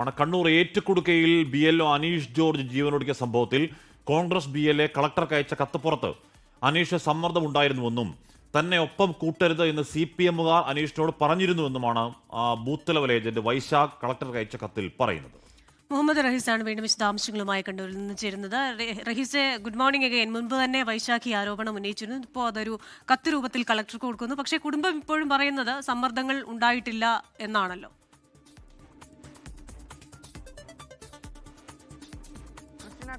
Kannur ഏറ്റുകുടുക്കയിൽ BLO Aneesh George ജീവനൊടുക്കിയ സംഭവത്തിൽ Congress BLA കളക്ടർക്ക് അയച്ച കത്തുപുറത്ത് അനീഷ് സമ്മർദ്ദമുണ്ടായിരുന്നുവെന്നും തന്നെ ഒപ്പം കൂട്ടരുത് എന്ന് CPMകാർ അനീഷിനോട് പറഞ്ഞിരുന്നുവെന്നുമാണ് ബൂത്ത് ലെവൽ ഏജന്റ് വൈശാഖ് കളക്ടർക്ക് അയച്ച കത്തിൽ പറയുന്നത്. മുഹമ്മദ് റഹീസാണ് വീണ്ടും വിശദാംശങ്ങളുമായി കണ്ണൂരിൽ നിന്ന് ചേരുന്നത്. Rahees, good morning again. മുൻപ് തന്നെ വൈശാഖ് ഈ ആരോപണം ഉന്നയിച്ചിരുന്നു. ഇപ്പോൾ അതൊരു കത്ത് രൂപത്തിൽ കളക്ടർക്ക് കൊടുക്കുന്നു. പക്ഷേ കുടുംബം ഇപ്പോഴും പറയുന്നത് സമ്മർദ്ദങ്ങൾ ഉണ്ടായിട്ടില്ല എന്നാണല്ലോ.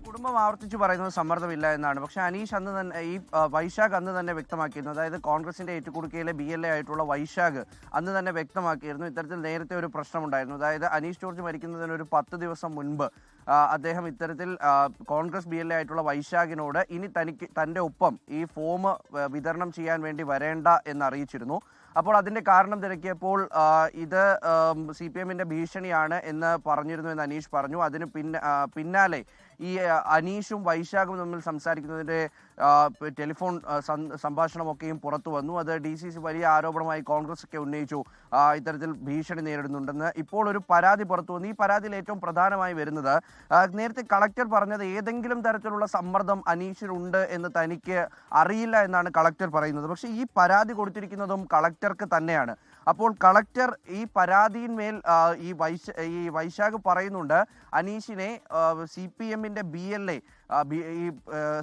കുടുംബം ആവർത്തിച്ച് പറയുന്നത് സമ്മർദ്ദമില്ല എന്നാണ്. പക്ഷേ അനീഷ് അന്ന് തന്നെ വൈശാഖ് അന്ന് തന്നെ വ്യക്തമാക്കിയിരുന്നു. അതായത് കോൺഗ്രസിന്റെ ഏറ്റുകുടുക്കയിലെ BLA ആയിട്ടുള്ള വൈശാഖ് അന്ന് തന്നെ വ്യക്തമാക്കിയിരുന്നു ഇത്തരത്തിൽ നേരത്തെ ഒരു പ്രശ്നമുണ്ടായിരുന്നു. അതായത് അനീഷ് ജോർജ് മരിക്കുന്നതിന് ഒരു 10 ദിവസം മുൻപ് അദ്ദേഹം ഇത്തരത്തിൽ കോൺഗ്രസ് BLA ആയിട്ടുള്ള വൈശാഖിനോട് ഇനി തൻ്റെ ഒപ്പം ഈ ഫോം വിതരണം ചെയ്യാൻ വേണ്ടി വരേണ്ട എന്ന് അറിയിച്ചിരുന്നു. അപ്പോൾ അതിൻ്റെ കാരണം തിരക്കിയപ്പോൾ ഇത് CPMന്റെ ഭീഷണിയാണ് എന്ന് പറഞ്ഞിരുന്നു എന്ന് അനീഷ് പറഞ്ഞു. അതിന് പിന്നാലെ ഈ അനീഷും വൈശാഖും തമ്മിൽ സംസാരിക്കുന്നതിൻ്റെ ടെലിഫോൺ സംഭാഷണമൊക്കെയും പുറത്തു വന്നു. അത് DCC വലിയ ആരോപണമായി കോൺഗ്രസ് ഒക്കെ ഉന്നയിച്ചു, ഇത്തരത്തിൽ ഭീഷണി നേരിടുന്നുണ്ടെന്ന്. ഇപ്പോൾ ഒരു പരാതി പുറത്തു വന്നു. ഈ പരാതിയിൽ ഏറ്റവും പ്രധാനമായി വരുന്നത് നേരത്തെ കളക്ടർ പറഞ്ഞത് ഏതെങ്കിലും തരത്തിലുള്ള സമ്മർദ്ദം അനീഷിനുണ്ട് എന്ന് തനിക്ക് അറിയില്ല എന്നാണ് കളക്ടർ പറയുന്നത്. പക്ഷേ ഈ പരാതി കൊടുത്തിരിക്കുന്നതും കളക്ടർക്ക് തന്നെയാണ്. അപ്പോൾ കളക്ടർ ഈ പരാതിയിന്മേൽ ഈ വൈശാഖ് പറയുന്നുണ്ട് അനീഷിനെ CPMന്റെ BLA ഈ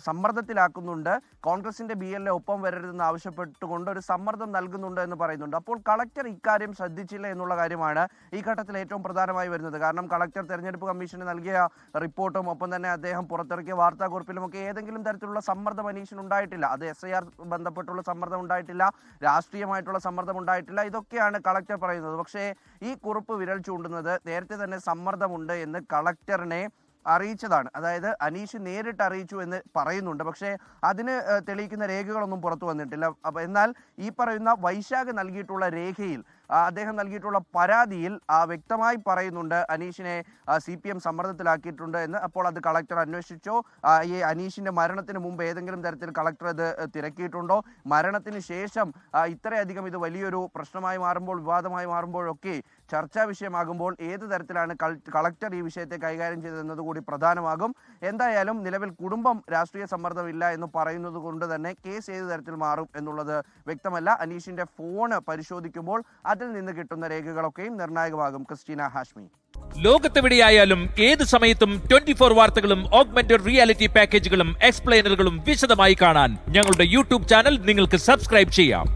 സമ്മർദ്ദത്തിലാക്കുന്നുണ്ട്, കോൺഗ്രസിന്റെ BLA ഒപ്പം വരരുതെന്ന് ആവശ്യപ്പെട്ടുകൊണ്ട് ഒരു സമ്മർദ്ദം നൽകുന്നുണ്ട് എന്ന് പറയുന്നുണ്ട്. അപ്പോൾ കളക്ടർ ഇക്കാര്യം ശ്രദ്ധിച്ചില്ല എന്നുള്ള കാര്യമാണ് ഈ ഘട്ടത്തിൽ ഏറ്റവും പ്രധാനമായി വരുന്നത്. കാരണം കളക്ടർ തെരഞ്ഞെടുപ്പ് കമ്മീഷന് നൽകിയ റിപ്പോർട്ടും ഒപ്പം തന്നെ അദ്ദേഹം പുറത്തിറക്കിയ വാർത്താക്കുറിപ്പിലുമൊക്കെ ഏതെങ്കിലും തരത്തിലുള്ള സമ്മർദ്ദം അനീഷിന് ഉണ്ടായിട്ടില്ല. അത് SIR ബന്ധപ്പെട്ടുള്ള സമ്മർദ്ദം ഉണ്ടായിട്ടില്ല, രാഷ്ട്രീയമായിട്ടുള്ള സമ്മർദ്ദം ഉണ്ടായിട്ടില്ല. ഇതൊക്കെയാണ് കളക്ടർ പറയുന്നത്. പക്ഷേ ഈ കുറിപ്പ് വിരൽ ചൂണ്ടുന്നത് നേരത്തെ തന്നെ സമ്മർദ്ദമുണ്ട് എന്ന് കളക്ടറിനെ അറിയിച്ചതാണ്. അതായത് അനീഷ് നേരിട്ട് അറിയിച്ചു എന്ന് പറയുന്നുണ്ട്. പക്ഷേ അതിന് തെളിയിക്കുന്ന രേഖകളൊന്നും പുറത്തു വന്നിട്ടില്ല. എന്നാൽ ഈ പറയുന്ന വൈശാഖ് നൽകിയിട്ടുള്ള രേഖയിൽ, അദ്ദേഹം നൽകിയിട്ടുള്ള പരാതിയിൽ വ്യക്തമായി പറയുന്നുണ്ട് അനീഷിനെ CPM സമ്മർദ്ദത്തിലാക്കിയിട്ടുണ്ട് എന്ന്. അപ്പോൾ അത് കളക്ടർ അന്വേഷിച്ചോ? ഈ അനീഷിന്റെ മരണത്തിന് മുമ്പ് ഏതെങ്കിലും തരത്തിൽ കളക്ടർ അത് തിരക്കിയിട്ടുണ്ടോ? മരണത്തിന് ശേഷം ഇത്രയധികം ഇത് വലിയൊരു പ്രശ്നമായി മാറുമ്പോൾ, വിവാദമായി മാറുമ്പോഴൊക്കെ ചർച്ചാ വിഷയമാകുമ്പോൾ ഏത് തരത്തിലാണ് കളക്ടർ ഈ വിഷയത്തെ കൈകാര്യം ചെയ്തതെന്നത് കൂടി പ്രധാനമാകും. എന്തായാലും നിലവിൽ കുടുംബം രാഷ്ട്രീയ സമ്മർദ്ദമില്ല എന്ന് പറയുന്നത് കൊണ്ട് തന്നെ കേസ് ഏത് തരത്തിൽ മാറും എന്നുള്ളത് വ്യക്തമല്ല. അനീഷിന്റെ ഫോൺ പരിശോധിക്കുമ്പോൾ അതിൽ നിന്ന് കിട്ടുന്ന രേഖകളൊക്കെയും നിർണായകമാകും. ക്രിസ്റ്റീന, ഹാഷ്മി. ലോകത്തെവിടെയായാലും ഏത് സമയത്തും 24 വാർത്തകളും ഓഗ്മെന്റഡ് റിയാലിറ്റി പാക്കേജുകളും എക്സ്പ്ലെയിനറുകളും വിശദമായി കാണാൻ ഞങ്ങളുടെ YouTube ചാനൽ നിങ്ങൾക്ക് സബ്സ്ക്രൈബ് ചെയ്യാം.